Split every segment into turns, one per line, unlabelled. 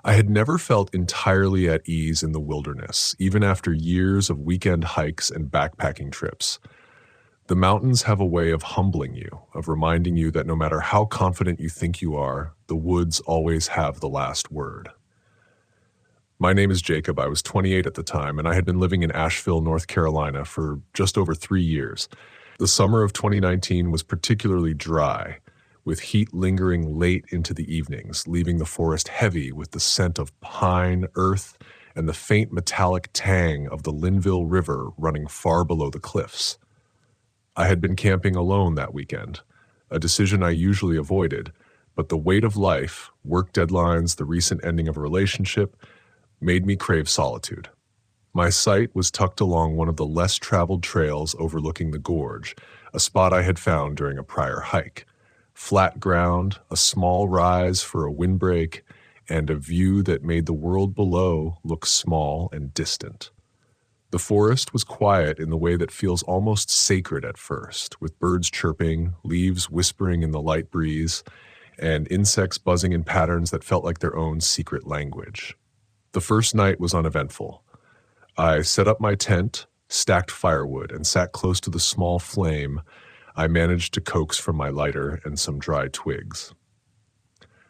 I had never felt entirely at ease in the wilderness, even after years of weekend hikes and backpacking trips. The mountains have a way of humbling you, of reminding you that no matter how confident you think you are, the woods always have the last word. My name is Jacob. I was 28 at the time, and I had been living in Asheville, North Carolina for just over 3 years. The summer of 2019 was particularly dry, with heat lingering late into the evenings, leaving the forest heavy with the scent of pine, earth, and the faint metallic tang of the Linville River running far below the cliffs. I had been camping alone that weekend, a decision I usually avoided, but the weight of life, work deadlines, the recent ending of a relationship, made me crave solitude. My site was tucked along one of the less traveled trails overlooking the gorge, a spot I had found during a prior hike. Flat ground, a small rise for a windbreak, and a view that made the world below look small and distant. The forest was quiet in the way that feels almost sacred at first, with birds chirping, leaves whispering in the light breeze, and insects buzzing in patterns that felt like their own secret language. The first night was uneventful. I set up my tent, stacked firewood, and sat close to the small flame I managed to coax from my lighter and some dry twigs.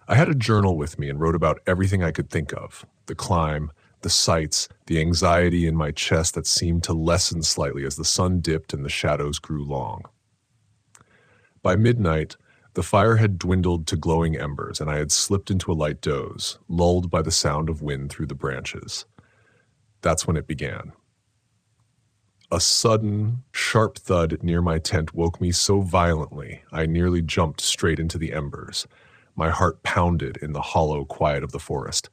I had a journal with me and wrote about everything I could think of: the climb, the sights, the anxiety in my chest that seemed to lessen slightly as the sun dipped and the shadows grew long. By midnight, the fire had dwindled to glowing embers, and I had slipped into a light doze, lulled by the sound of wind through the branches. That's when it began. A sudden, sharp thud near my tent woke me so violently I nearly jumped straight into the embers. My heart pounded in the hollow quiet of the forest.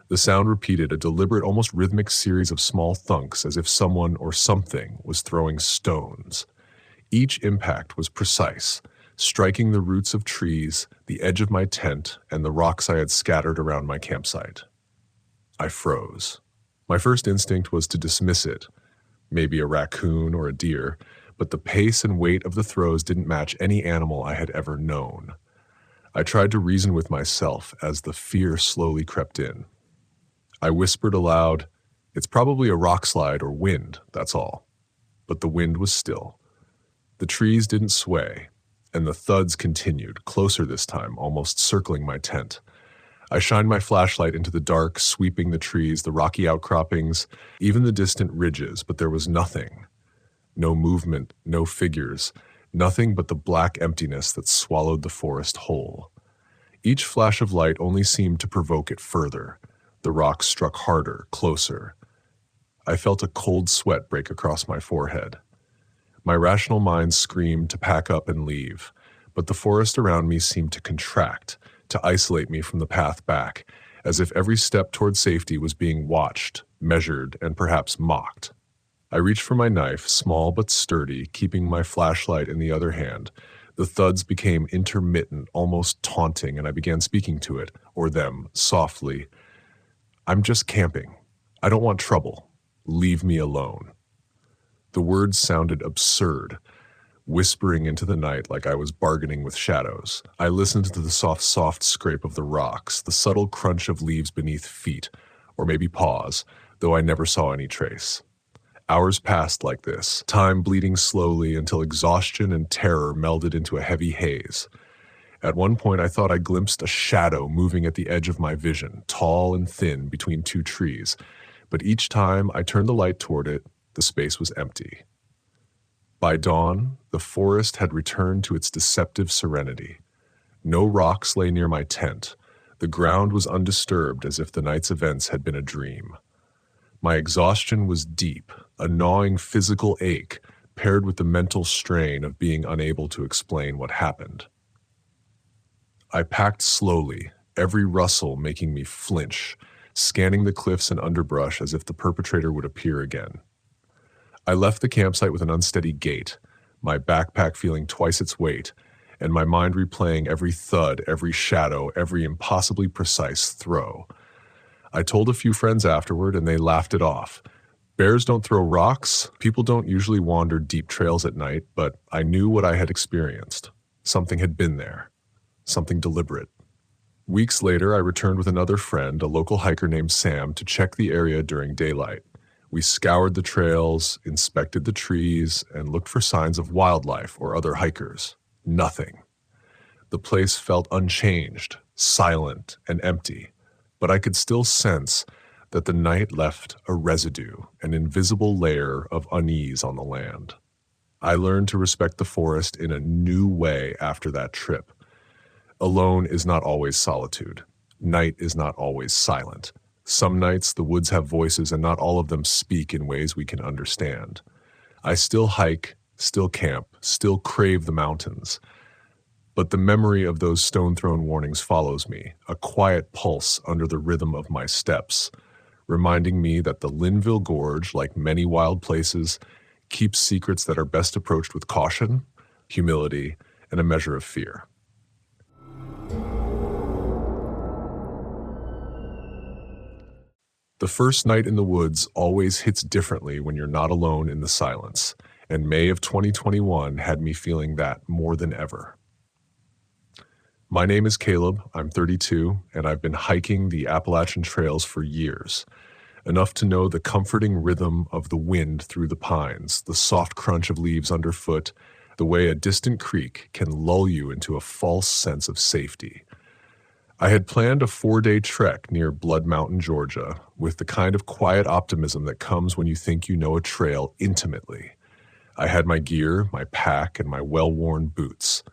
The sound repeated, a deliberate, almost rhythmic series of small thunks, as if someone or something was throwing stones. Each impact was precise, striking the roots of trees, the edge of my tent, and the rocks I had scattered around my campsite. I froze. My first instinct was to dismiss it, maybe a raccoon or a deer, but the pace and weight of the throws didn't match any animal I had ever known. I tried to reason with myself as the fear slowly crept in. I whispered aloud, "It's probably a rock slide or wind, that's all." But the wind was still. The trees didn't sway, and the thuds continued, closer this time, almost circling my tent. I shined my flashlight into the dark, sweeping the trees, the rocky outcroppings, even the distant ridges, but there was nothing. No movement, no figures, nothing but the black emptiness that swallowed the forest whole. Each flash of light only seemed to provoke it further. The rocks struck harder, closer. I felt a cold sweat break across my forehead. My rational mind screamed to pack up and leave, but the forest around me seemed to contract, to isolate me from the path back, as if every step toward safety was being watched, measured, and perhaps mocked. I reached for my knife, small but sturdy, keeping my flashlight in the other hand. The thuds became intermittent, almost taunting, and I began speaking to it, or them, softly. "I'm just camping. I don't want trouble. Leave me alone." The words sounded absurd, whispering into the night like I was bargaining with shadows. I listened to the soft scrape of the rocks, the subtle crunch of leaves beneath feet, or maybe paws, though I never saw any trace. Hours passed like this, time bleeding slowly until exhaustion and terror melded into a heavy haze. At one point, I thought I glimpsed a shadow moving at the edge of my vision, tall and thin between two trees, but each time I turned the light toward it, the space was empty. By dawn, the forest had returned to its deceptive serenity. No rocks lay near my tent. The ground was undisturbed, as if the night's events had been a dream. My exhaustion was deep, a gnawing physical ache, paired with the mental strain of being unable to explain what happened. I packed slowly, every rustle making me flinch, scanning the cliffs and underbrush as if the perpetrator would appear again. I left the campsite with an unsteady gait, my backpack feeling twice its weight, and my mind replaying every thud, every shadow, every impossibly precise throw. I told a few friends afterward, and they laughed it off. Bears don't throw rocks, people don't usually wander deep trails at night, but I knew what I had experienced. Something had been there, something deliberate. Weeks later, I returned with another friend, a local hiker named Sam, to check the area during daylight. We scoured the trails, inspected the trees, and looked for signs of wildlife or other hikers. Nothing. The place felt unchanged, silent, and empty, but I could still sense that the night left a residue, an invisible layer of unease on the land. I learned to respect the forest in a new way after that trip. Alone is not always solitude. Night is not always silent. Some nights the woods have voices and not all of them speak in ways we can understand. I still hike, still camp, still crave the mountains. But the memory of those stone-thrown warnings follows me, a quiet pulse under the rhythm of my steps, reminding me that the Linville Gorge, like many wild places, keeps secrets that are best approached with caution, humility, and a measure of fear. The first night in the woods always hits differently when you're not alone in the silence, and May of 2021 had me feeling that more than ever. My name is Caleb, I'm 32, and I've been hiking the Appalachian trails for years, enough to know the comforting rhythm of the wind through the pines, the soft crunch of leaves underfoot, the way a distant creek can lull you into a false sense of safety. I had planned a 4-day trek near Blood Mountain, Georgia, with the kind of quiet optimism that comes when you think you know a trail intimately. I had my gear, my pack, and my well-worn boots.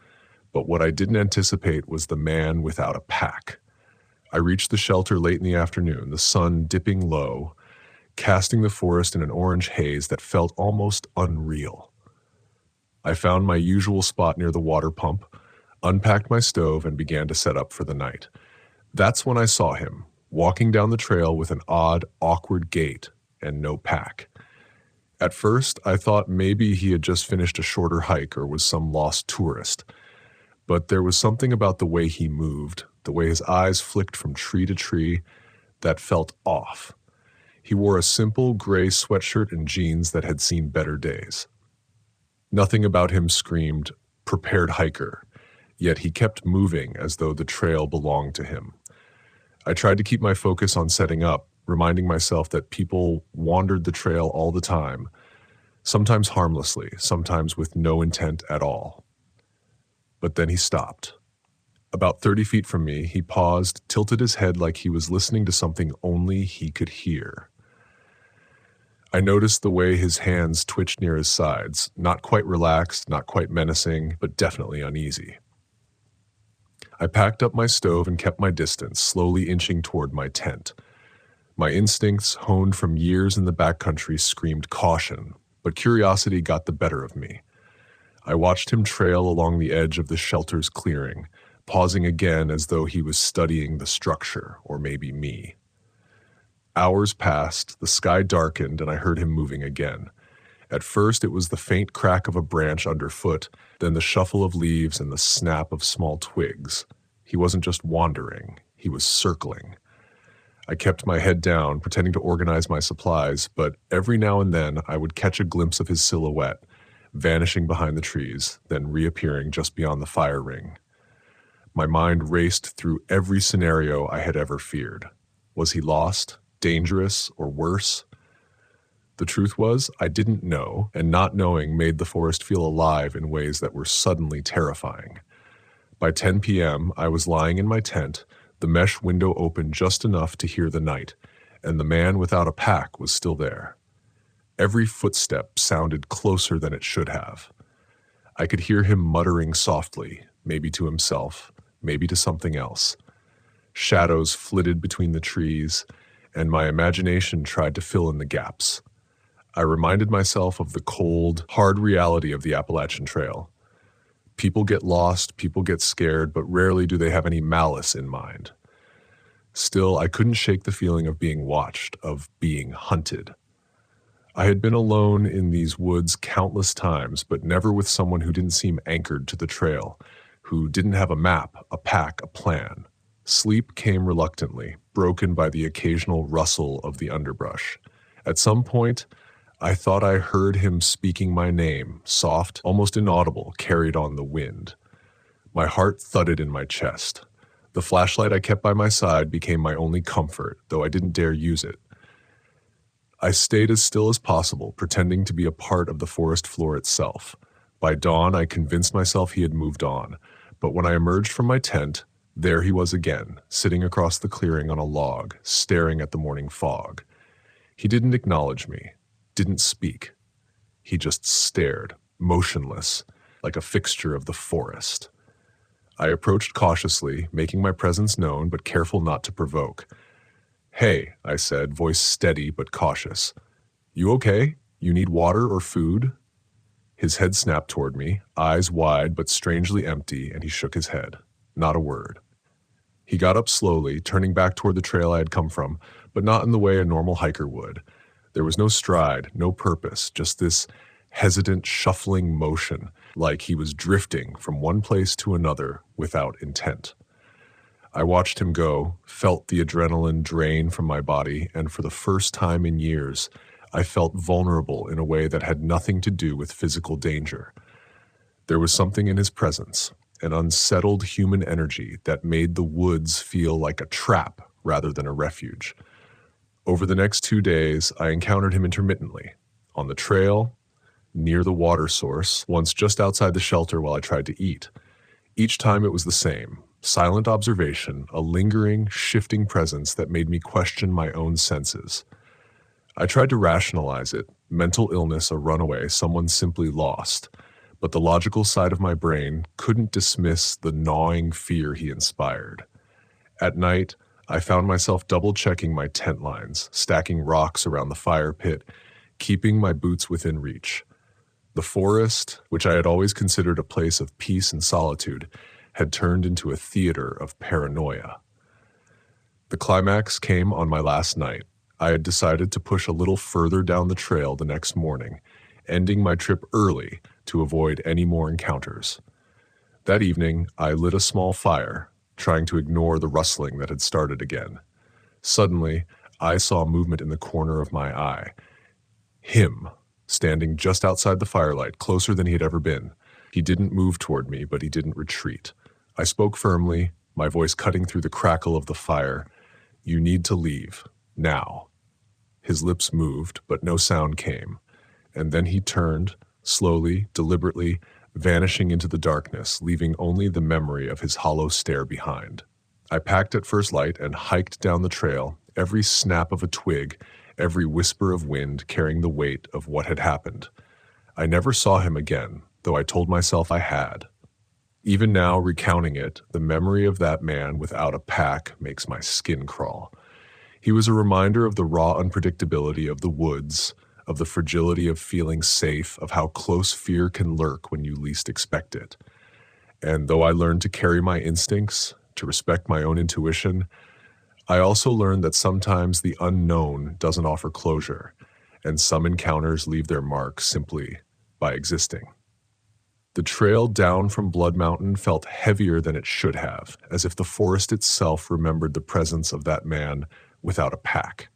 But what I didn't anticipate was the man without a pack. I reached the shelter late in the afternoon, the sun dipping low, casting the forest in an orange haze that felt almost unreal. I found my usual spot near the water pump, unpacked my stove, and began to set up for the night. That's when I saw him, walking down the trail with an odd, awkward gait and no pack. At first, I thought maybe he had just finished a shorter hike or was some lost tourist. But there was something about the way he moved, the way his eyes flicked from tree to tree, that felt off. He wore a simple gray sweatshirt and jeans that had seen better days. Nothing about him screamed, "prepared hiker," yet he kept moving as though the trail belonged to him. I tried to keep my focus on setting up, reminding myself that people wandered the trail all the time, sometimes harmlessly, sometimes with no intent at all. But then he stopped. About 30 feet from me, he paused, tilted his head like he was listening to something only he could hear. I noticed the way his hands twitched near his sides, not quite relaxed, not quite menacing, but definitely uneasy. I packed up my stove and kept my distance, slowly inching toward my tent. My instincts, honed from years in the backcountry, screamed caution, but curiosity got the better of me. I watched him trail along the edge of the shelter's clearing, pausing again as though he was studying the structure, or maybe me. Hours passed, the sky darkened, and I heard him moving again. At first, it was the faint crack of a branch underfoot, then the shuffle of leaves and the snap of small twigs. He wasn't just wandering, he was circling. I kept my head down, pretending to organize my supplies, but every now and then I would catch a glimpse of his silhouette, vanishing behind the trees, then reappearing just beyond the fire ring. My mind raced through every scenario I had ever feared. Was he lost, dangerous, or worse? The truth was, I didn't know, and not knowing made the forest feel alive in ways that were suddenly terrifying. By 10 p.m., I was lying in my tent, the mesh window open just enough to hear the night, and the man without a pack was still there. Every footstep sounded closer than it should have. I could hear him muttering softly, maybe to himself, maybe to something else. Shadows flitted between the trees, and my imagination tried to fill in the gaps. I reminded myself of the cold, hard reality of the Appalachian Trail. People get lost, people get scared, but rarely do they have any malice in mind. Still, I couldn't shake the feeling of being watched, of being hunted. I had been alone in these woods countless times, but never with someone who didn't seem anchored to the trail, who didn't have a map, a pack, a plan. Sleep came reluctantly, broken by the occasional rustle of the underbrush. At some point, I thought I heard him speaking my name, soft, almost inaudible, carried on the wind. My heart thudded in my chest. The flashlight I kept by my side became my only comfort, though I didn't dare use it. I stayed as still as possible, pretending to be a part of the forest floor itself. By dawn, I convinced myself he had moved on, but when I emerged from my tent, there he was again, sitting across the clearing on a log, staring at the morning fog. He didn't acknowledge me, didn't speak. He just stared, motionless, like a fixture of the forest. I approached cautiously, making my presence known, but careful not to provoke. "Hey," I said, voice steady but cautious. "You okay? You need water or food?" His head snapped toward me, eyes wide but strangely empty, and he shook his head. Not a word. He got up slowly, turning back toward the trail I had come from, but not in the way a normal hiker would. There was no stride, no purpose, just this hesitant, shuffling motion, like he was drifting from one place to another without intent. I watched him go, felt the adrenaline drain from my body, and for the first time in years, I felt vulnerable in a way that had nothing to do with physical danger. There was something in his presence, an unsettled human energy that made the woods feel like a trap rather than a refuge. Over the next 2 days, I encountered him intermittently, on the trail, near the water source, once just outside the shelter while I tried to eat. Each time it was the same. Silent observation, a lingering, shifting presence that made me question my own senses. I tried to rationalize it, mental illness, a runaway, someone simply lost, but the logical side of my brain couldn't dismiss the gnawing fear he inspired. At night, I found myself double-checking my tent lines, stacking rocks around the fire pit, keeping my boots within reach. The forest, which I had always considered a place of peace and solitude, had turned into a theater of paranoia. The climax came on my last night. I had decided to push a little further down the trail the next morning, ending my trip early to avoid any more encounters. That evening, I lit a small fire, trying to ignore the rustling that had started again. Suddenly, I saw movement in the corner of my eye. Him, standing just outside the firelight, closer than he had ever been. He didn't move toward me, but he didn't retreat. I spoke firmly, my voice cutting through the crackle of the fire. "You need to leave. Now." His lips moved, but no sound came. And then he turned, slowly, deliberately, vanishing into the darkness, leaving only the memory of his hollow stare behind. I packed at first light and hiked down the trail, every snap of a twig, every whisper of wind carrying the weight of what had happened. I never saw him again, though I told myself I had. Even now, recounting it, the memory of that man without a pack makes my skin crawl. He was a reminder of the raw unpredictability of the woods, of the fragility of feeling safe, of how close fear can lurk when you least expect it. And though I learned to carry my instincts, to respect my own intuition, I also learned that sometimes the unknown doesn't offer closure, and some encounters leave their mark simply by existing. The trail down from Blood Mountain felt heavier than it should have, as if the forest itself remembered the presence of that man without a pack.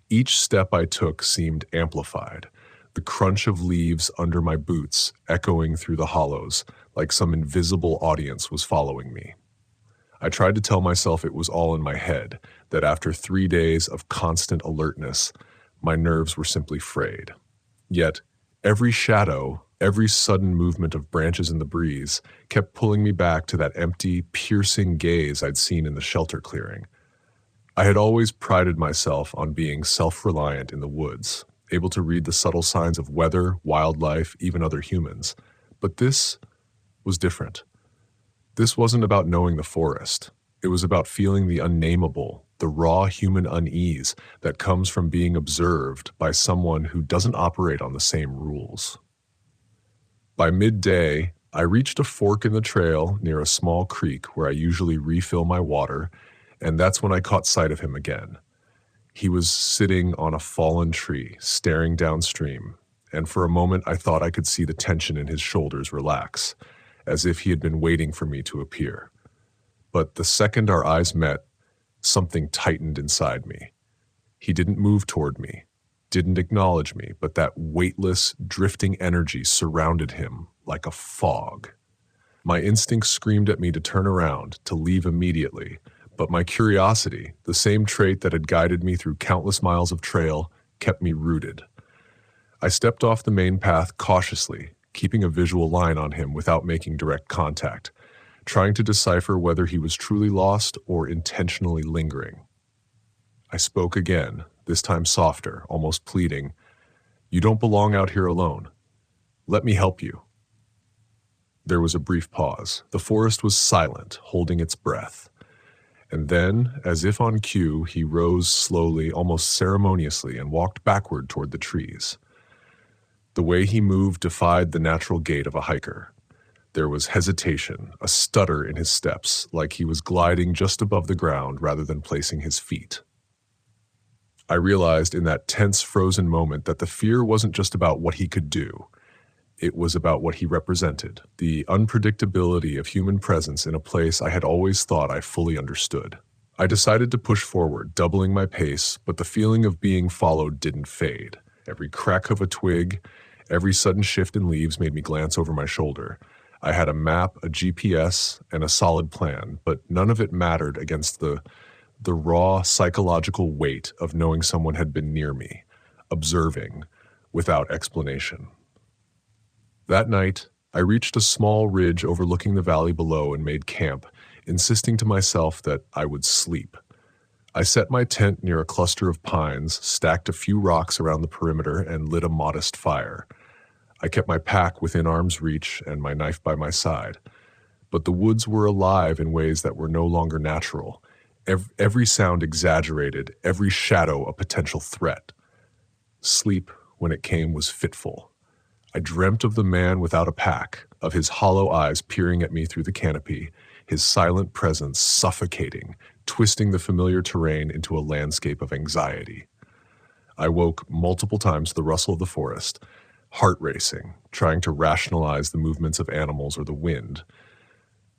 Each step I took seemed amplified, the crunch of leaves under my boots echoing through the hollows, like some invisible audience was following me. I tried to tell myself it was all in my head, that after 3 days of constant alertness, my nerves were simply frayed. Yet, every shadow, every sudden movement of branches in the breeze kept pulling me back to that empty, piercing gaze I'd seen in the shelter clearing. I had always prided myself on being self-reliant in the woods, able to read the subtle signs of weather, wildlife, even other humans. But this was different. This wasn't about knowing the forest. It was about feeling the unnameable, the raw human unease that comes from being observed by someone who doesn't operate on the same rules. By midday, I reached a fork in the trail near a small creek where I usually refill my water, and that's when I caught sight of him again. He was sitting on a fallen tree, staring downstream, and for a moment I thought I could see the tension in his shoulders relax, as if he had been waiting for me to appear. But the second our eyes met, something tightened inside me. He didn't move toward me, didn't acknowledge me, but that weightless, drifting energy surrounded him like a fog. My instinct screamed at me to turn around, to leave immediately, but my curiosity, the same trait that had guided me through countless miles of trail, kept me rooted. I stepped off the main path cautiously, keeping a visual line on him without making direct contact, trying to decipher whether he was truly lost or intentionally lingering. I spoke again, this time softer, almost pleading. "You don't belong out here alone. Let me help you." There was a brief pause. The forest was silent, holding its breath. And then, as if on cue, he rose slowly, almost ceremoniously, and walked backward toward the trees. The way he moved defied the natural gait of a hiker. There was hesitation, a stutter in his steps, like he was gliding just above the ground rather than placing his feet. I realized in that tense, frozen moment that the fear wasn't just about what he could do. It was about what he represented, the unpredictability of human presence in a place I had always thought I fully understood. I decided to push forward, doubling my pace, but the feeling of being followed didn't fade. Every crack of a twig, every sudden shift in leaves made me glance over my shoulder. I had a map, a GPS, and a solid plan, but none of it mattered against the raw psychological weight of knowing someone had been near me, observing, without explanation. That night, I reached a small ridge overlooking the valley below and made camp, insisting to myself that I would sleep. I set my tent near a cluster of pines, stacked a few rocks around the perimeter, and lit a modest fire. I kept my pack within arm's reach and my knife by my side. But the woods were alive in ways that were no longer natural. Every sound exaggerated, every shadow a potential threat. Sleep, when it came, was fitful. I dreamt of the man without a pack, of his hollow eyes peering at me through the canopy, his silent presence suffocating, twisting the familiar terrain into a landscape of anxiety. I woke multiple times to the rustle of the forest, heart racing, trying to rationalize the movements of animals or the wind.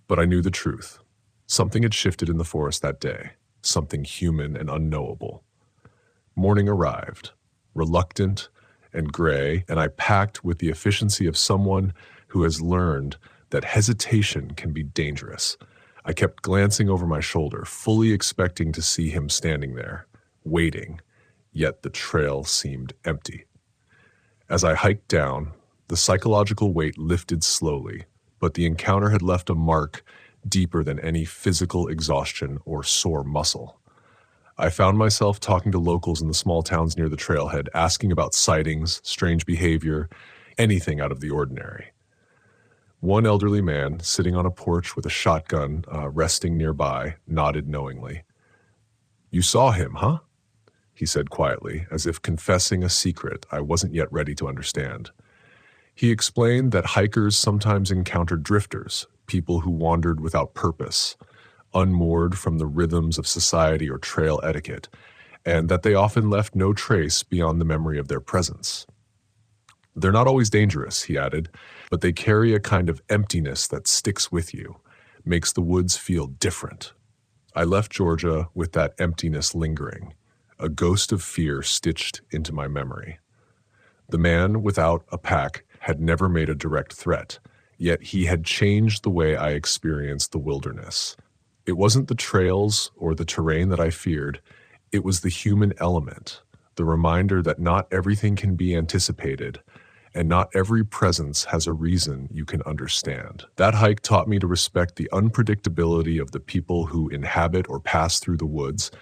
But I knew the truth. Something had shifted in the forest that day, something human and unknowable. Morning arrived, reluctant and gray, and I packed with the efficiency of someone who has learned that hesitation can be dangerous. I kept glancing over my shoulder, fully expecting to see him standing there, waiting, yet the trail seemed empty. As I hiked down, the psychological weight lifted slowly, but the encounter had left a mark deeper than any physical exhaustion or sore muscle. I found myself talking to locals in the small towns near the trailhead, asking about sightings, strange behavior, anything out of the ordinary. One elderly man, sitting on a porch with a shotgun resting nearby, nodded knowingly. "You saw him, huh?" he said quietly, as if confessing a secret I wasn't yet ready to understand. He explained that hikers sometimes encountered drifters, people who wandered without purpose, unmoored from the rhythms of society or trail etiquette, and that they often left no trace beyond the memory of their presence. "They're not always dangerous," he added, "but they carry a kind of emptiness that sticks with you, makes the woods feel different." I left Georgia with that emptiness lingering, a ghost of fear stitched into my memory. The man without a pack had never made a direct threat, yet he had changed the way I experienced the wilderness. It wasn't the trails or the terrain that I feared, it was the human element, the reminder that not everything can be anticipated, and not every presence has a reason you can understand. That hike taught me to respect the unpredictability of the people who inhabit or pass through the woods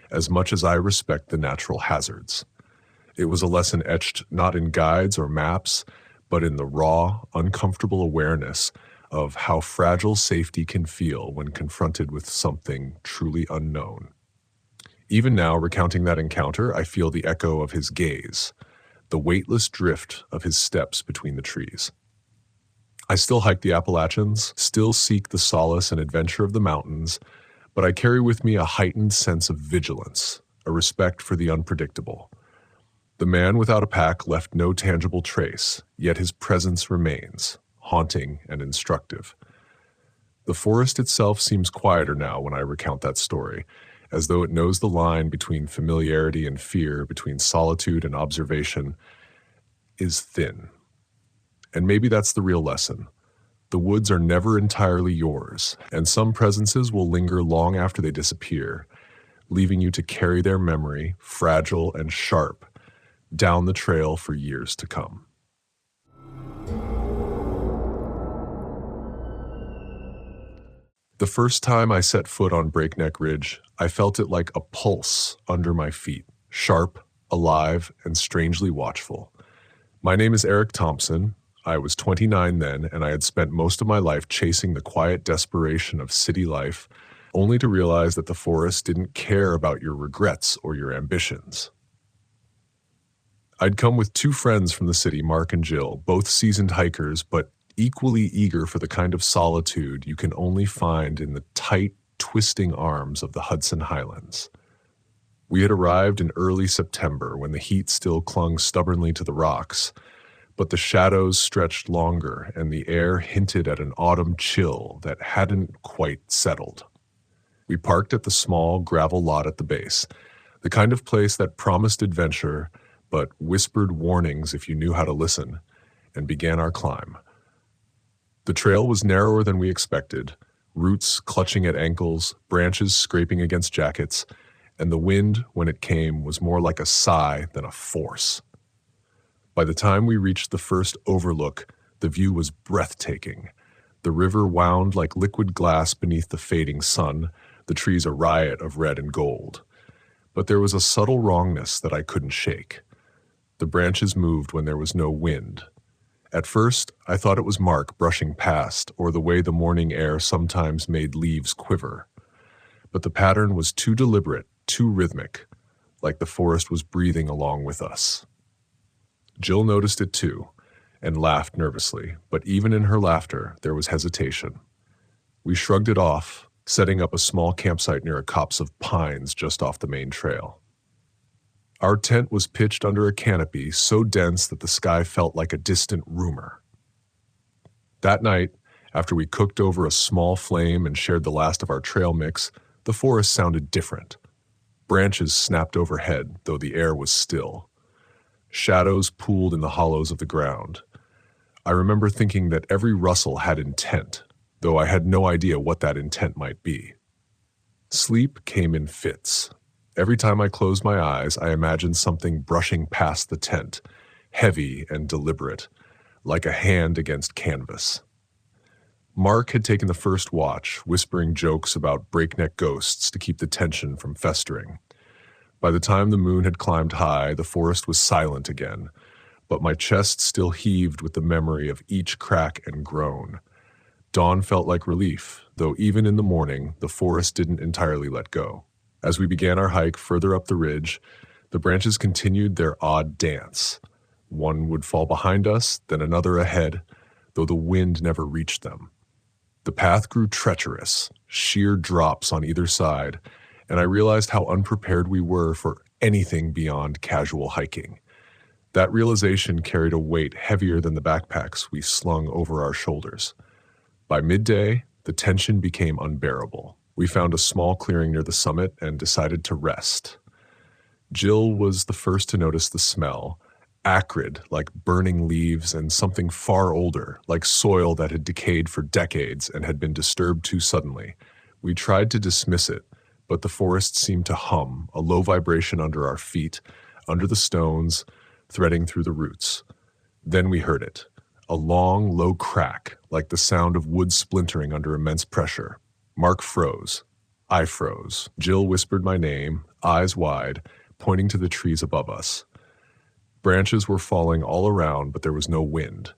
as much as I respect the natural hazards. It was a lesson etched not in guides or maps, but in the raw, uncomfortable awareness of how fragile safety can feel when confronted with something truly unknown. Even now, recounting that encounter, I feel the echo of his gaze, the weightless drift of his steps between the trees. I still hike the Appalachians, still seek the solace and adventure of the mountains, but I carry with me a heightened sense of vigilance, a respect for the unpredictable. The man without a pack left no tangible trace, yet his presence remains, haunting and instructive. The forest itself seems quieter now when I recount that story, as though it knows the line between familiarity and fear, between solitude and observation, is thin. And maybe that's the real lesson. The woods are never entirely yours, and some presences will linger long after they disappear, leaving you to carry their memory, fragile and sharp, down the trail for years to come. The first time I set foot on Breakneck Ridge, I felt it like a pulse under my feet, sharp, alive, and strangely watchful. My name is Eric Thompson. I was 29 then, and I had spent most of my life chasing the quiet desperation of city life, only to realize that the forest didn't care about your regrets or your ambitions. I'd come with two friends from the city, Mark and Jill, both seasoned hikers, but equally eager for the kind of solitude you can only find in the tight, twisting arms of the Hudson Highlands. We had arrived in early September when the heat still clung stubbornly to the rocks, but the shadows stretched longer and the air hinted at an autumn chill that hadn't quite settled. We parked at the small gravel lot at the base, the kind of place that promised adventure but whispered warnings if you knew how to listen, and began our climb. The trail was narrower than we expected, roots clutching at ankles, branches scraping against jackets, and the wind, when it came, was more like a sigh than a force. By the time we reached the first overlook, the view was breathtaking. The river wound like liquid glass beneath the fading sun, the trees a riot of red and gold. But there was a subtle wrongness that I couldn't shake. The branches moved when there was no wind. At first, I thought it was Mark brushing past, or the way the morning air sometimes made leaves quiver. But the pattern was too deliberate, too rhythmic, like the forest was breathing along with us. Jill noticed it too, and laughed nervously, but even in her laughter, there was hesitation. We shrugged it off, setting up a small campsite near a copse of pines just off the main trail. Our tent was pitched under a canopy so dense that the sky felt like a distant rumor. That night, after we cooked over a small flame and shared the last of our trail mix, the forest sounded different. Branches snapped overhead, though the air was still. Shadows pooled in the hollows of the ground. I remember thinking that every rustle had intent, though I had no idea what that intent might be. Sleep came in fits. Every time I closed my eyes, I imagined something brushing past the tent, heavy and deliberate, like a hand against canvas. Mark had taken the first watch, whispering jokes about breakneck ghosts to keep the tension from festering. By the time the moon had climbed high, the forest was silent again, but my chest still heaved with the memory of each crack and groan. Dawn felt like relief, though even in the morning, the forest didn't entirely let go. As we began our hike further up the ridge, the branches continued their odd dance. One would fall behind us, then another ahead, though the wind never reached them. The path grew treacherous, sheer drops on either side, and I realized how unprepared we were for anything beyond casual hiking. That realization carried a weight heavier than the backpacks we slung over our shoulders. By midday, the tension became unbearable. We found a small clearing near the summit and decided to rest. Jill was the first to notice the smell, acrid like burning leaves, and something far older, like soil that had decayed for decades and had been disturbed too suddenly. We tried to dismiss it, but the forest seemed to hum, a low vibration under our feet, under the stones, threading through the roots. Then we heard it, a long, low crack, like the sound of wood splintering under immense pressure. Mark froze. I froze. Jill whispered my name, eyes wide, pointing to the trees above us. Branches were falling all around, but there was no wind.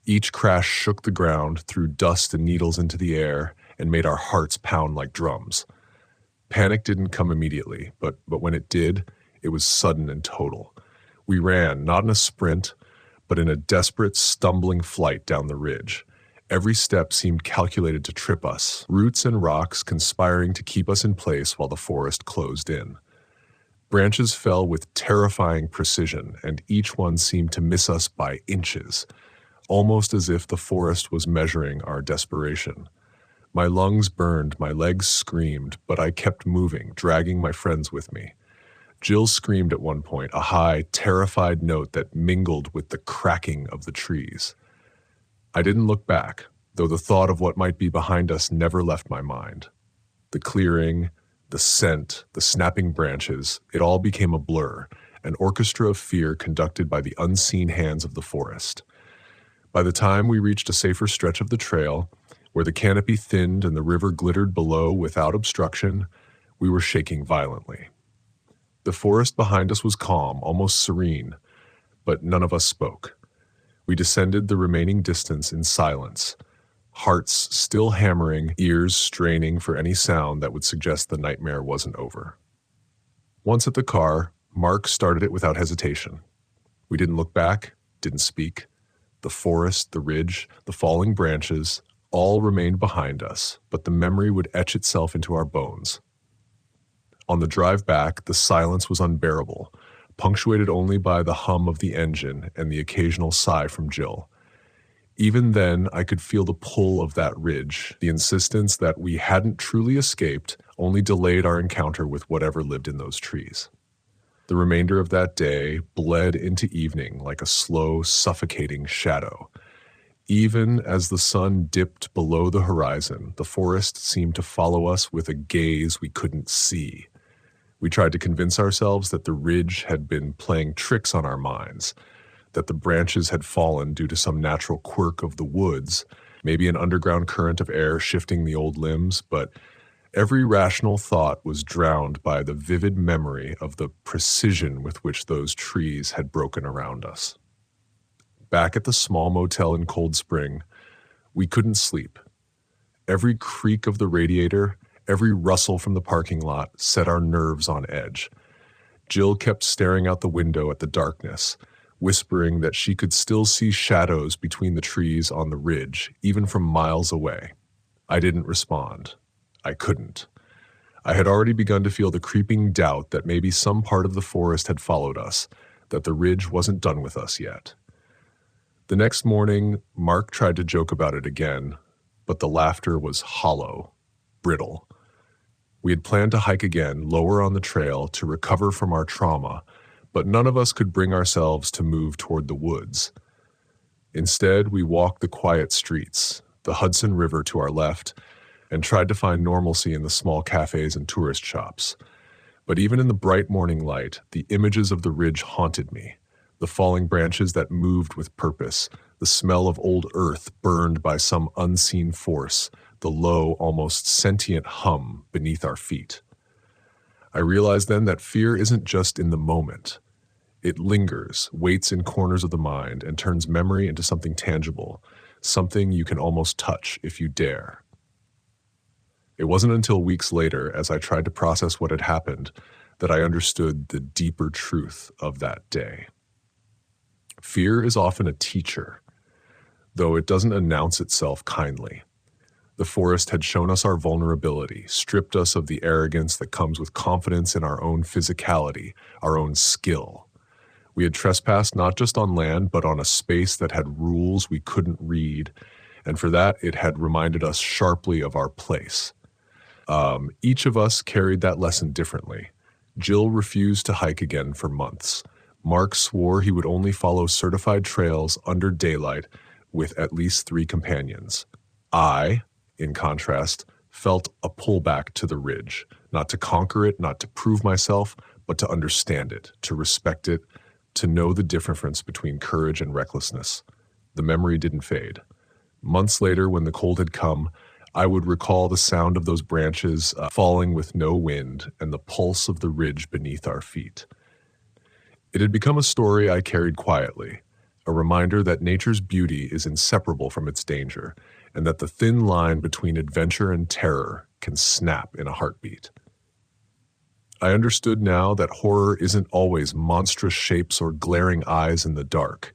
Each crash shook the ground, threw dust and needles into the air, and made our hearts pound like drums. Panic didn't come immediately, but when it did, it was sudden and total. We ran, not in a sprint, but in a desperate, stumbling flight down the ridge. Every step seemed calculated to trip us, roots and rocks conspiring to keep us in place while the forest closed in. Branches fell with terrifying precision, and each one seemed to miss us by inches, almost as if the forest was measuring our desperation. My lungs burned, my legs screamed, but I kept moving, dragging my friends with me. Jill screamed at one point, a high, terrified note that mingled with the cracking of the trees. I didn't look back. though the thought of what might be behind us never left my mind. The clearing, the scent, the snapping branches, it all became a blur, an orchestra of fear conducted by the unseen hands of the forest. By the time we reached a safer stretch of the trail, where the canopy thinned and the river glittered below without obstruction, we were shaking violently. The forest behind us was calm, almost serene, but none of us spoke. We descended the remaining distance in silence, hearts still hammering, ears straining for any sound that would suggest the nightmare wasn't over. Once at the car, Mark started it without hesitation. We didn't look back, didn't speak. The forest, the ridge, the falling branches, all remained behind us, but the memory would etch itself into our bones. On the drive back, the silence was unbearable, punctuated only by the hum of the engine and the occasional sigh from Jill. Even then, I could feel the pull of that ridge, the insistence that we hadn't truly escaped, only delayed our encounter with whatever lived in those trees. The remainder of that day bled into evening like a slow, suffocating shadow. Even as the sun dipped below the horizon, the forest seemed to follow us with a gaze we couldn't see. We tried to convince ourselves that the ridge had been playing tricks on our minds, that the branches had fallen due to some natural quirk of the woods, maybe an underground current of air shifting the old limbs, but every rational thought was drowned by the vivid memory of the precision with which those trees had broken around us. Back at the small motel in Cold Spring, we couldn't sleep. Every creak of the radiator, every rustle from the parking lot set our nerves on edge. Jill kept staring out the window at the darkness, whispering that she could still see shadows between the trees on the ridge, even from miles away. I didn't respond. I couldn't. I had already begun to feel the creeping doubt that maybe some part of the forest had followed us, that the ridge wasn't done with us yet. The next morning, Mark tried to joke about it again, but the laughter was hollow, brittle. We had planned to hike again, lower on the trail, to recover from our trauma, but none of us could bring ourselves to move toward the woods. Instead, we walked the quiet streets, the Hudson River to our left, and tried to find normalcy in the small cafes and tourist shops. But even in the bright morning light, the images of the ridge haunted me. The falling branches that moved with purpose, the smell of old earth burned by some unseen force, the low, almost sentient hum beneath our feet. I realized then that fear isn't just in the moment. It lingers, waits in corners of the mind, and turns memory into something tangible, something you can almost touch if you dare. It wasn't until weeks later, as I tried to process what had happened, that I understood the deeper truth of that day. Fear is often a teacher, though it doesn't announce itself kindly. The forest had shown us our vulnerability, stripped us of the arrogance that comes with confidence in our own physicality, our own skill. We had trespassed not just on land, but on a space that had rules we couldn't read, and for that it had reminded us sharply of our place. Each of us carried that lesson differently. Jill refused to hike again for months. Mark swore he would only follow certified trails under daylight with at least 3 companions. I, in contrast, felt a pullback to the ridge, not to conquer it, not to prove myself, but to understand it, to respect it, to know the difference between courage and recklessness. The memory didn't fade. Months later, when the cold had come, I would recall the sound of those branches falling with no wind and the pulse of the ridge beneath our feet. It had become a story I carried quietly, a reminder that nature's beauty is inseparable from its danger, and that the thin line between adventure and terror can snap in a heartbeat. I understood now that horror isn't always monstrous shapes or glaring eyes in the dark.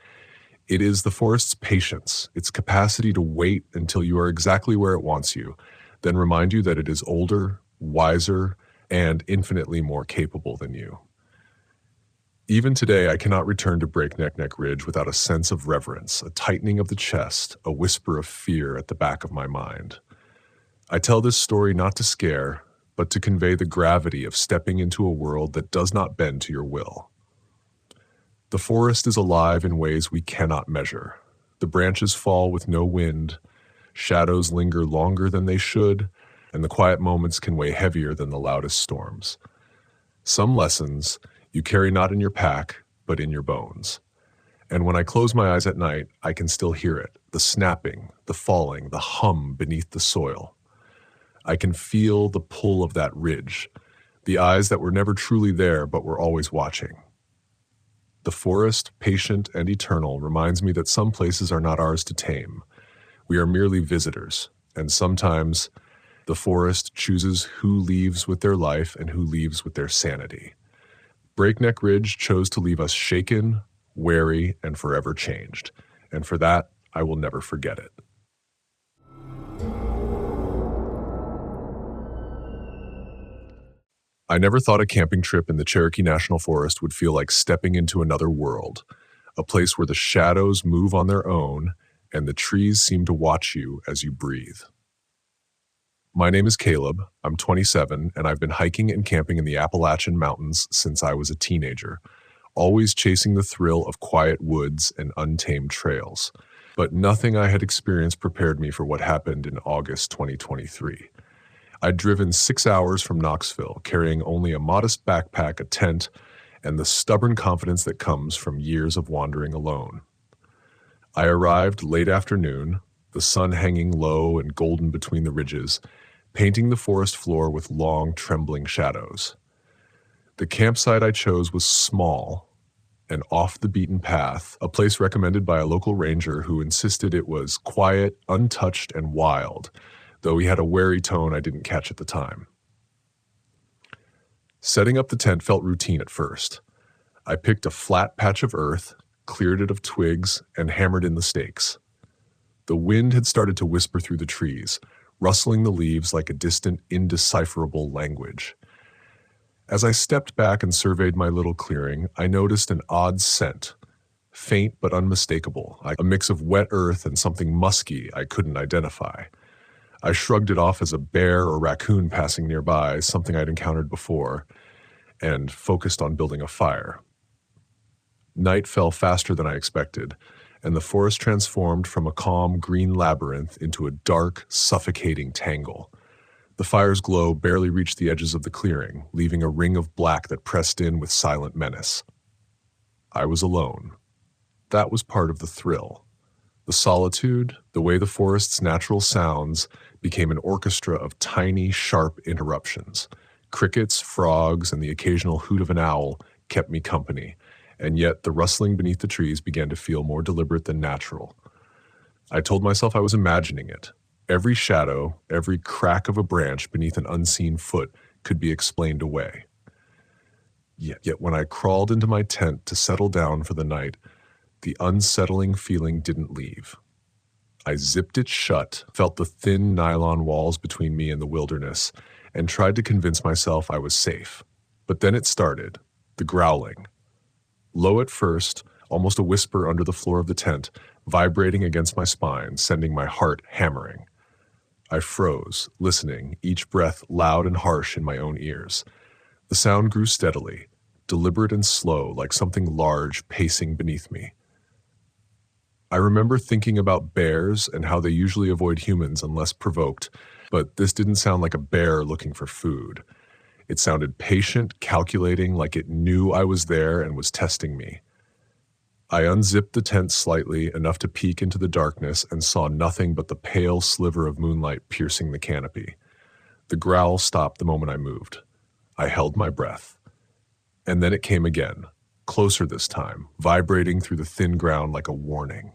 It is the forest's patience, its capacity to wait until you are exactly where it wants you, then remind you that it is older, wiser, and infinitely more capable than you. Even today, I cannot return to Breakneck Neck Ridge without a sense of reverence, a tightening of the chest, a whisper of fear at the back of my mind. I tell this story not to scare, but to convey the gravity of stepping into a world that does not bend to your will. The forest is alive in ways we cannot measure. The branches fall with no wind, Shadows linger longer than they should, and the quiet moments can weigh heavier than the loudest storms. Some lessons you carry not in your pack, but in your bones. And when I close my eyes at night, I can still hear it, the snapping, the falling, the hum beneath the soil. I can feel the pull of that ridge, the eyes that were never truly there but were always watching. The forest, patient and eternal, reminds me that some places are not ours to tame. We are merely visitors, and sometimes the forest chooses who leaves with their life and who leaves with their sanity. Breakneck Ridge chose to leave us shaken, wary, and forever changed, and for that, I will never forget it. I never thought a camping trip in the Cherokee National Forest would feel like stepping into another world, a place where the shadows move on their own and the trees seem to watch you as you breathe. My name is Caleb, I'm 27, and I've been hiking and camping in the Appalachian Mountains since I was a teenager, always chasing the thrill of quiet woods and untamed trails. But nothing I had experienced prepared me for what happened in August 2023. I'd driven 6 hours from Knoxville, carrying only a modest backpack, a tent, and the stubborn confidence that comes from years of wandering alone. I arrived late afternoon, the sun hanging low and golden between the ridges, painting the forest floor with long, trembling shadows. The campsite I chose was small and off the beaten path, a place recommended by a local ranger who insisted it was quiet, untouched, and wild, though he had a wary tone I didn't catch at the time. Setting up the tent felt routine at first. I picked a flat patch of earth, cleared it of twigs, and hammered in the stakes. The wind had started to whisper through the trees, rustling the leaves like a distant, indecipherable language. As I stepped back and surveyed my little clearing, I noticed an odd scent, faint but unmistakable, a mix of wet earth and something musky I couldn't identify. I shrugged it off as a bear or raccoon passing nearby, something I'd encountered before, and focused on building a fire. Night fell faster than I expected, and the forest transformed from a calm green labyrinth into a dark, suffocating tangle. The fire's glow barely reached the edges of the clearing, leaving a ring of black that pressed in with silent menace. I was alone. That was part of the thrill. The solitude, the way the forest's natural sounds became an orchestra of tiny, sharp interruptions. Crickets, frogs, and the occasional hoot of an owl kept me company, and yet the rustling beneath the trees began to feel more deliberate than natural. I told myself I was imagining it. Every shadow, every crack of a branch beneath an unseen foot could be explained away. Yet when I crawled into my tent to settle down for the night, the unsettling feeling didn't leave. I zipped it shut, felt the thin nylon walls between me and the wilderness, and tried to convince myself I was safe. But then it started, the growling. Low at first, almost a whisper under the floor of the tent, vibrating against my spine, sending my heart hammering. I froze, listening, each breath loud and harsh in my own ears. The sound grew steadily, deliberate and slow, like something large pacing beneath me. I remember thinking about bears and how they usually avoid humans unless provoked, but this didn't sound like a bear looking for food. It sounded patient, calculating, like it knew I was there and was testing me. I unzipped the tent slightly, enough to peek into the darkness, and saw nothing but the pale sliver of moonlight piercing the canopy. The growl stopped the moment I moved. I held my breath. And then it came again, closer this time, vibrating through the thin ground like a warning.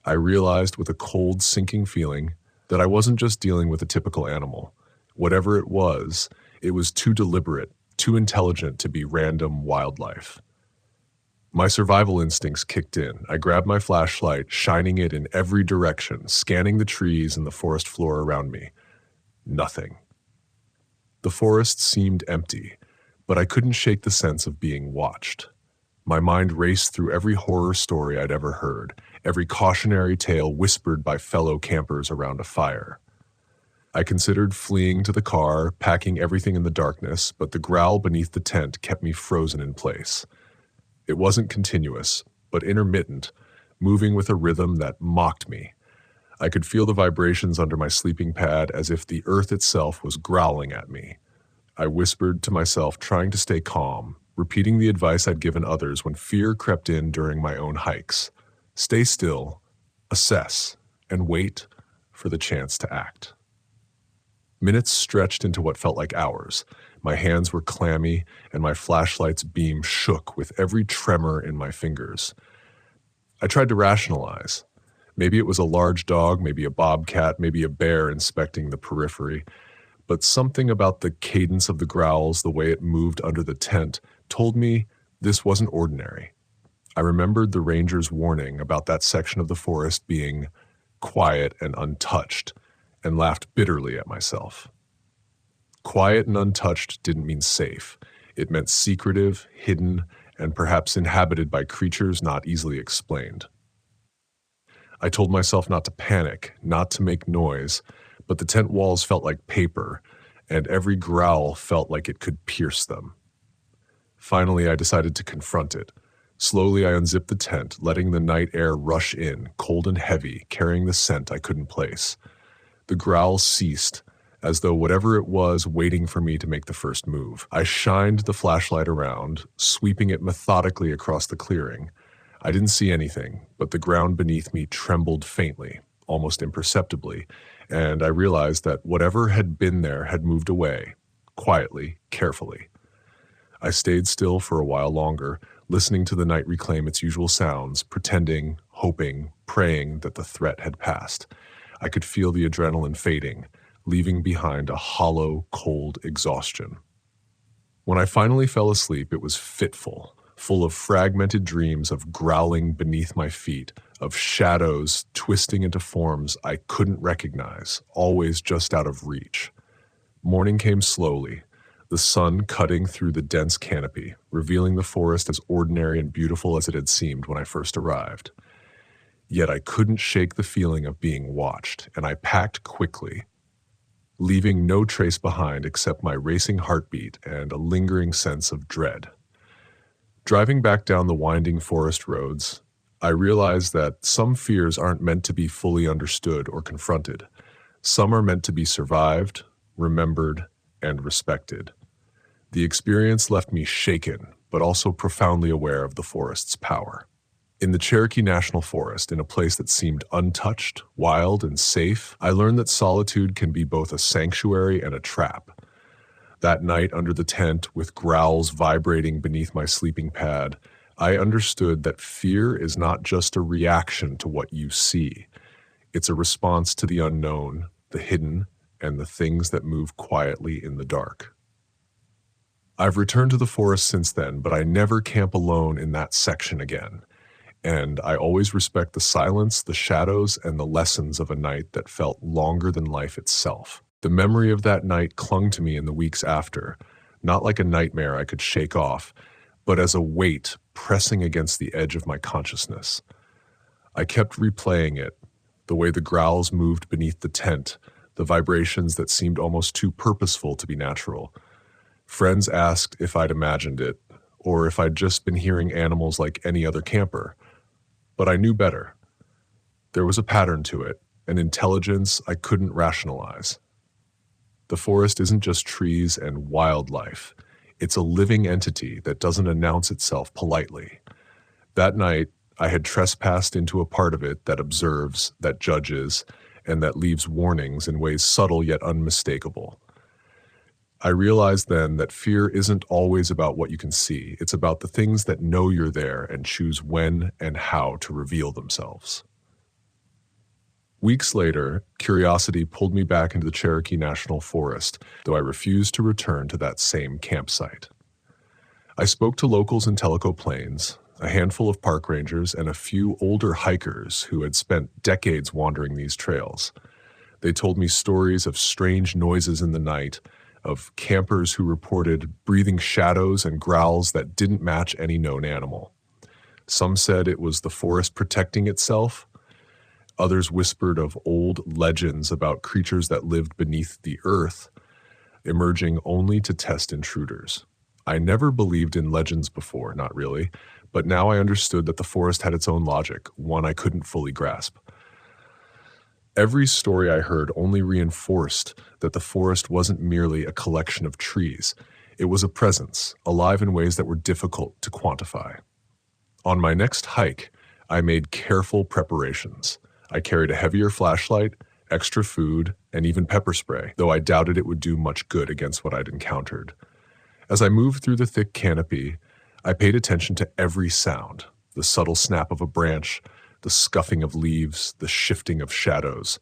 I realized with a cold, sinking feeling that I wasn't just dealing with a typical animal. Whatever it was too deliberate, too intelligent to be random wildlife. My survival instincts kicked in. I grabbed my flashlight, shining it in every direction, scanning the trees and the forest floor around me. Nothing. The forest seemed empty, but I couldn't shake the sense of being watched. My mind raced through every horror story I'd ever heard, every cautionary tale whispered by fellow campers around a fire. I considered fleeing to the car, packing everything in the darkness, but the growl beneath the tent kept me frozen in place. It wasn't continuous, but intermittent, moving with a rhythm that mocked me. I could feel the vibrations under my sleeping pad as if the earth itself was growling at me. I whispered to myself, trying to stay calm, repeating the advice I'd given others when fear crept in during my own hikes. Stay still, assess, and wait for the chance to act. Minutes stretched into what felt like hours. My hands were clammy, and my flashlight's beam shook with every tremor in my fingers. I tried to rationalize. Maybe it was a large dog, maybe a bobcat, maybe a bear inspecting the periphery. But something about the cadence of the growls, the way it moved under the tent, told me this wasn't ordinary. I remembered the ranger's warning about that section of the forest being quiet and untouched, and laughed bitterly at myself. Quiet and untouched didn't mean safe. It meant secretive, hidden, and perhaps inhabited by creatures not easily explained. I told myself not to panic, not to make noise, but the tent walls felt like paper, and every growl felt like it could pierce them. Finally, I decided to confront it. Slowly, I unzipped the tent, letting the night air rush in, cold and heavy, carrying the scent I couldn't place. The growls ceased, as though whatever it was waiting for me to make the first move. I shined the flashlight around, sweeping it methodically across the clearing. I didn't see anything, but the ground beneath me trembled faintly, almost imperceptibly, and I realized that whatever had been there had moved away, quietly, carefully. I stayed still for a while longer, listening to the night reclaim its usual sounds, pretending, hoping, praying that the threat had passed. I could feel the adrenaline fading, leaving behind a hollow, cold exhaustion. When I finally fell asleep, it was fitful, full of fragmented dreams of growling beneath my feet, of shadows twisting into forms I couldn't recognize, always just out of reach. Morning came slowly, the sun cutting through the dense canopy, revealing the forest as ordinary and beautiful as it had seemed when I first arrived. Yet I couldn't shake the feeling of being watched, and I packed quickly, leaving no trace behind except my racing heartbeat and a lingering sense of dread. Driving back down the winding forest roads, I realized that some fears aren't meant to be fully understood or confronted. Some are meant to be survived, remembered, and respected. The experience left me shaken, but also profoundly aware of the forest's power. In the Cherokee National Forest, in a place that seemed untouched, wild, and safe, I learned that solitude can be both a sanctuary and a trap. That night under the tent, with growls vibrating beneath my sleeping pad, I understood that fear is not just a reaction to what you see. It's a response to the unknown, the hidden, and the things that move quietly in the dark. I've returned to the forest since then, but I never camp alone in that section again. And I always respect the silence, the shadows, and the lessons of a night that felt longer than life itself. The memory of that night clung to me in the weeks after, not like a nightmare I could shake off, but as a weight pressing against the edge of my consciousness. I kept replaying it, the way the growls moved beneath the tent, the vibrations that seemed almost too purposeful to be natural. Friends asked if I'd imagined it, or if I'd just been hearing animals like any other camper. But I knew better. There was a pattern to it, an intelligence I couldn't rationalize. The forest isn't just trees and wildlife. It's a living entity that doesn't announce itself politely. That night, I had trespassed into a part of it that observes, that judges, and that leaves warnings in ways subtle yet unmistakable. I realized then that fear isn't always about what you can see. It's about the things that know you're there and choose when and how to reveal themselves. Weeks later, curiosity pulled me back into the Cherokee National Forest, though I refused to return to that same campsite. I spoke to locals in Tellico Plains, a handful of park rangers, and a few older hikers who had spent decades wandering these trails. They told me stories of strange noises in the night, of campers who reported breathing shadows and growls that didn't match any known animal. Some said it was the forest protecting itself. Others whispered of old legends about creatures that lived beneath the earth, emerging only to test intruders. I never believed in legends before, not really, but now I understood that the forest had its own logic, one I couldn't fully grasp. Every story I heard only reinforced that the forest wasn't merely a collection of trees. It was a presence, alive in ways that were difficult to quantify. On my next hike, I made careful preparations. I carried a heavier flashlight, extra food, and even pepper spray, though I doubted it would do much good against what I'd encountered. As I moved through the thick canopy, I paid attention to every sound: the subtle snap of a branch, the scuffing of leaves, the shifting of shadows.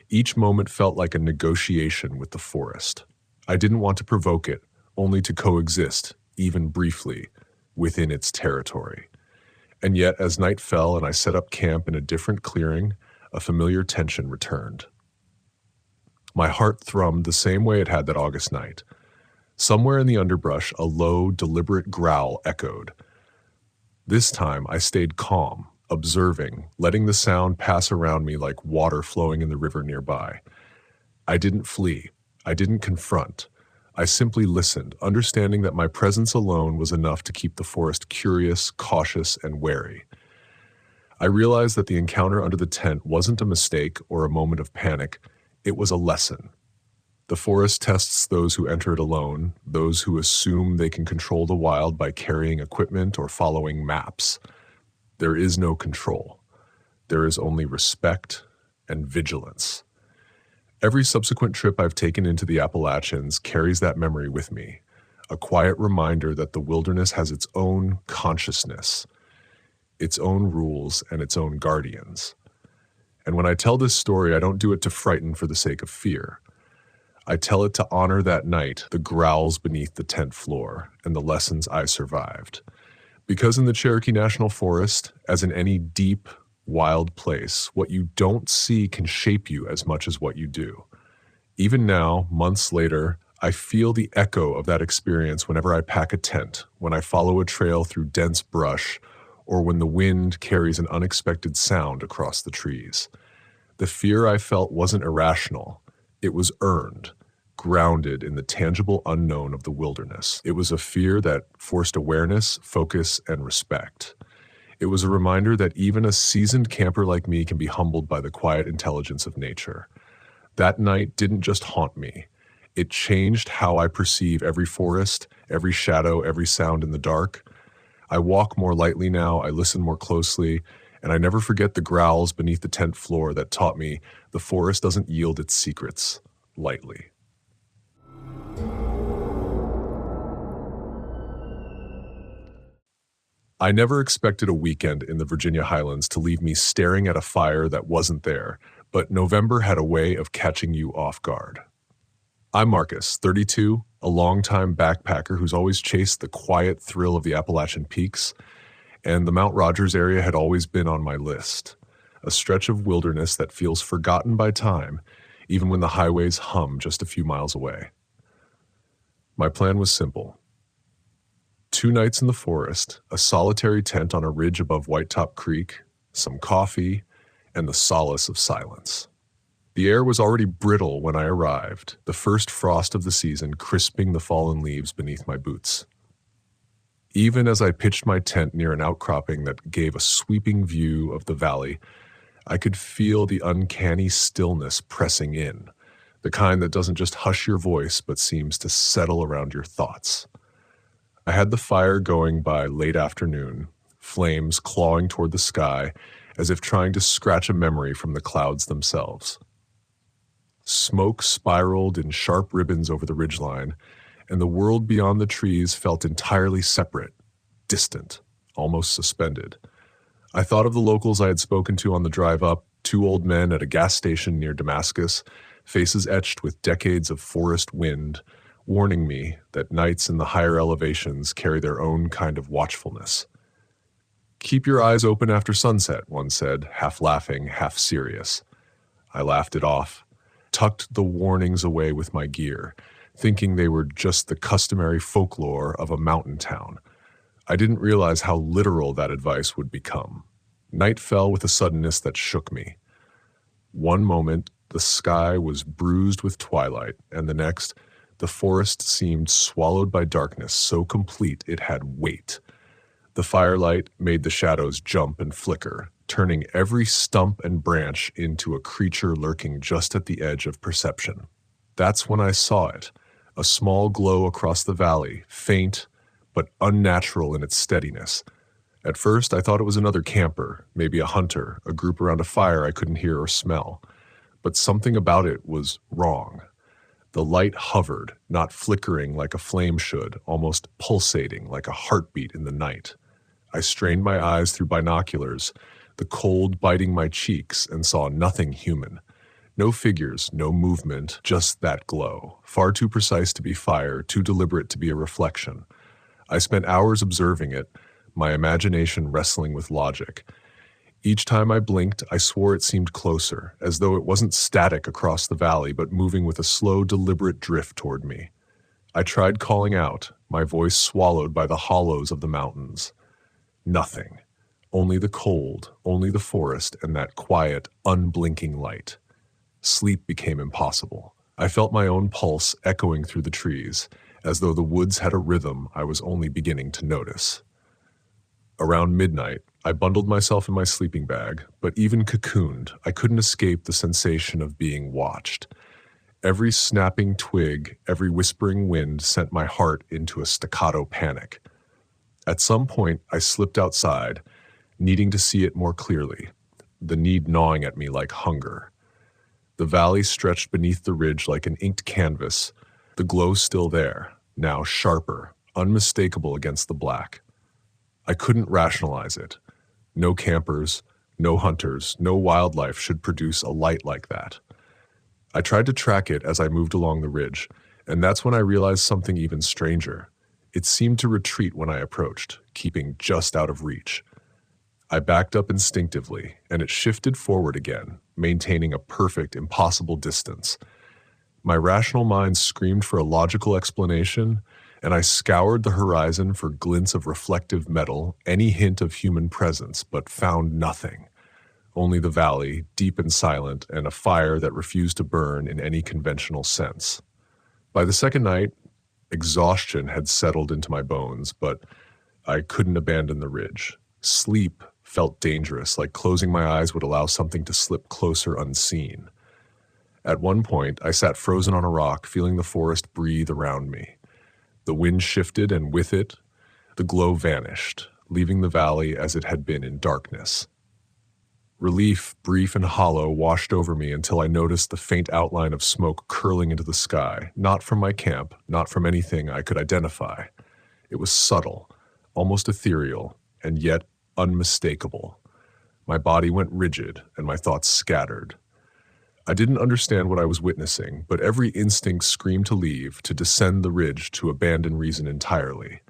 Each moment felt like a negotiation with the forest. I didn't want to provoke it, only to coexist, even briefly, within its territory. And yet, as night fell and I set up camp in a different clearing, a familiar tension returned. My heart thrummed the same way it had that August night. Somewhere in the underbrush, a low, deliberate growl echoed. This time, I stayed calm, observing, letting the sound pass around me like water flowing in the river nearby. I didn't flee. I didn't confront. I simply listened, understanding that my presence alone was enough to keep the forest curious, cautious, and wary. I realized that the encounter under the tent wasn't a mistake or a moment of panic. It was a lesson. The forest tests those who enter it alone, those who assume they can control the wild by carrying equipment or following maps. There is no control. There is only respect and vigilance. Every subsequent trip I've taken into the Appalachians carries that memory with me, a quiet reminder that the wilderness has its own consciousness, its own rules, and its own guardians. And when I tell this story, I don't do it to frighten for the sake of fear. I tell it to honor that night, the growls beneath the tent floor, and the lessons I survived. Because in the Cherokee National Forest, as in any deep, wild place, what you don't see can shape you as much as what you do. Even now, months later, I feel the echo of that experience whenever I pack a tent, when I follow a trail through dense brush, or when the wind carries an unexpected sound across the trees. The fear I felt wasn't irrational. It was earned, grounded in the tangible unknown of the wilderness. It was a fear that forced awareness, focus, and respect. It was a reminder that even a seasoned camper like me can be humbled by the quiet intelligence of nature. That night didn't just haunt me. It changed how I perceive every forest, every shadow, every sound in the dark. I walk more lightly now, I listen more closely, and I never forget the growls beneath the tent floor that taught me the forest doesn't yield its secrets lightly. I never expected a weekend in the Virginia Highlands to leave me staring at a fire that wasn't there, but November had a way of catching you off guard. I'm Marcus, 32, a longtime backpacker who's always chased the quiet thrill of the Appalachian peaks, and the Mount Rogers area had always been on my list, a stretch of wilderness that feels forgotten by time, even when the highways hum just a few miles away. My plan was simple. 2 nights in the forest, a solitary tent on a ridge above Whitetop Creek, some coffee, and the solace of silence. The air was already brittle when I arrived, the first frost of the season crisping the fallen leaves beneath my boots. Even as I pitched my tent near an outcropping that gave a sweeping view of the valley, I could feel the uncanny stillness pressing in, the kind that doesn't just hush your voice but seems to settle around your thoughts. I had the fire going by late afternoon, flames clawing toward the sky as if trying to scratch a memory from the clouds themselves. Smoke spiraled in sharp ribbons over the ridgeline, and the world beyond the trees felt entirely separate, distant, almost suspended. I thought of the locals I had spoken to on the drive up, 2 old men at a gas station near Damascus, faces etched with decades of forest wind, warning me that nights in the higher elevations carry their own kind of watchfulness. "Keep your eyes open after sunset," one said, half laughing, half serious. I laughed it off, tucked the warnings away with my gear, thinking they were just the customary folklore of a mountain town. I didn't realize how literal that advice would become. Night fell with a suddenness that shook me. One moment, the sky was bruised with twilight, and the next, the forest seemed swallowed by darkness so complete it had weight. The firelight made the shadows jump and flicker, turning every stump and branch into a creature lurking just at the edge of perception. That's when I saw it, a small glow across the valley, faint but unnatural in its steadiness. At first, I thought it was another camper, maybe a hunter, a group around a fire I couldn't hear or smell. But something about it was wrong. The light hovered, not flickering like a flame should, almost pulsating like a heartbeat in the night. I strained my eyes through binoculars, the cold biting my cheeks, and saw nothing human. No figures, no movement, just that glow, far too precise to be fire, too deliberate to be a reflection. I spent hours observing it, my imagination wrestling with logic. Each time I blinked, I swore it seemed closer, as though it wasn't static across the valley, but moving with a slow, deliberate drift toward me. I tried calling out, my voice swallowed by the hollows of the mountains. Nothing. Only the cold, only the forest, and that quiet, unblinking light. Sleep became impossible. I felt my own pulse echoing through the trees, as though the woods had a rhythm I was only beginning to notice. Around midnight, I bundled myself in my sleeping bag, but even cocooned, I couldn't escape the sensation of being watched. Every snapping twig, every whispering wind sent my heart into a staccato panic. At some point, I slipped outside, needing to see it more clearly, the need gnawing at me like hunger. The valley stretched beneath the ridge like an inked canvas, the glow still there, now sharper, unmistakable against the black. I couldn't rationalize it. No campers, no hunters, no wildlife should produce a light like that. I tried to track it as I moved along the ridge, and that's when I realized something even stranger. It seemed to retreat when I approached, keeping just out of reach. I backed up instinctively, and it shifted forward again, maintaining a perfect, impossible distance. My rational mind screamed for a logical explanation, and I scoured the horizon for glints of reflective metal, any hint of human presence, but found nothing. Only the valley, deep and silent, and a fire that refused to burn in any conventional sense. By the second night, exhaustion had settled into my bones, but I couldn't abandon the ridge. Sleep felt dangerous, like closing my eyes would allow something to slip closer unseen. At one point, I sat frozen on a rock, feeling the forest breathe around me. The wind shifted, and with it, the glow vanished, leaving the valley as it had been in darkness. Relief, brief and hollow, washed over me until I noticed the faint outline of smoke curling into the sky, not from my camp, not from anything I could identify. It was subtle, almost ethereal, and yet unmistakable. My body went rigid, and my thoughts scattered. I didn't understand what I was witnessing, but every instinct screamed to leave, to descend the ridge, to abandon reason entirely.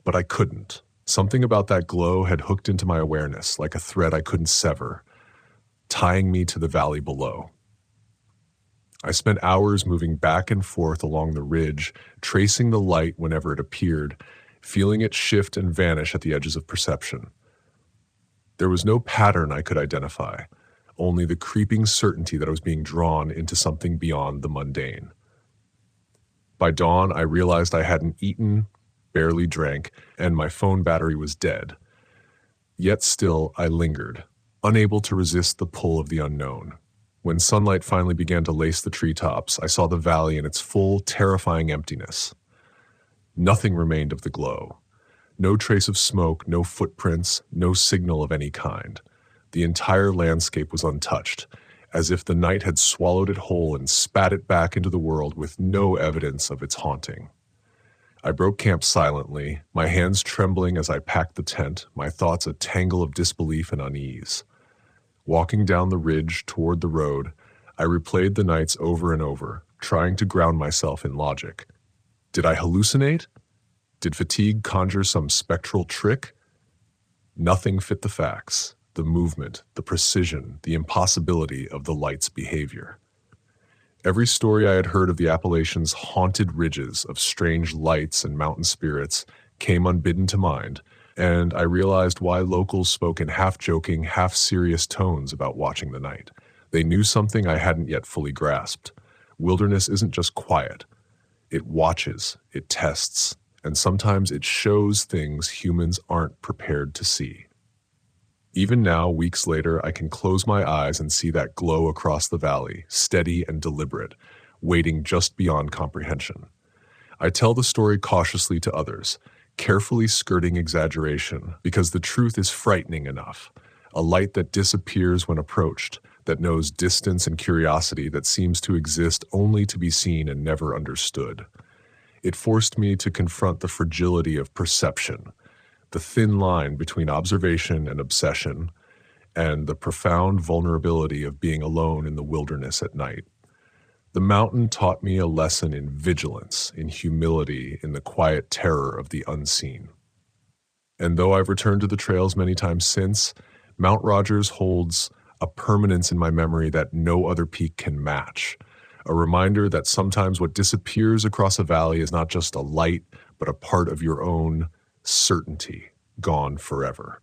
But I couldn't. Something about that glow had hooked into my awareness, like a thread I couldn't sever, tying me to the valley below. I spent hours moving back and forth along the ridge, tracing the light whenever it appeared, feeling it shift and vanish at the edges of perception. There was no pattern I could identify, only the creeping certainty that I was being drawn into something beyond the mundane. By dawn, I realized I hadn't eaten, barely drank, and my phone battery was dead. Yet still, I lingered, unable to resist the pull of the unknown. When sunlight finally began to lace the treetops, I saw the valley in its full, terrifying emptiness. Nothing remained of the glow. No trace of smoke, no footprints, no signal of any kind. The entire landscape was untouched, as if the night had swallowed it whole and spat it back into the world with no evidence of its haunting. I broke camp silently, my hands trembling as I packed the tent, my thoughts a tangle of disbelief and unease. Walking down the ridge toward the road, I replayed the nights over and over, trying to ground myself in logic. Did I hallucinate? Did fatigue conjure some spectral trick? Nothing fit the facts, the movement, the precision, the impossibility of the light's behavior. Every story I had heard of the Appalachians' haunted ridges of strange lights and mountain spirits came unbidden to mind, and I realized why locals spoke in half-joking, half-serious tones about watching the night. They knew something I hadn't yet fully grasped. Wilderness isn't just quiet. It watches, it tests, and sometimes it shows things humans aren't prepared to see. Even now, weeks later, I can close my eyes and see that glow across the valley, steady and deliberate, waiting just beyond comprehension. I tell the story cautiously to others, carefully skirting exaggeration, because the truth is frightening enough. A light that disappears when approached, that knows distance and curiosity, that seems to exist only to be seen and never understood. It forced me to confront the fragility of perception, the thin line between observation and obsession, and the profound vulnerability of being alone in the wilderness at night. The mountain taught me a lesson in vigilance, in humility, in the quiet terror of the unseen. And though I've returned to the trails many times since, Mount Rogers holds a permanence in my memory that no other peak can match. A reminder that sometimes what disappears across a valley is not just a light, but a part of your own certainty, gone forever.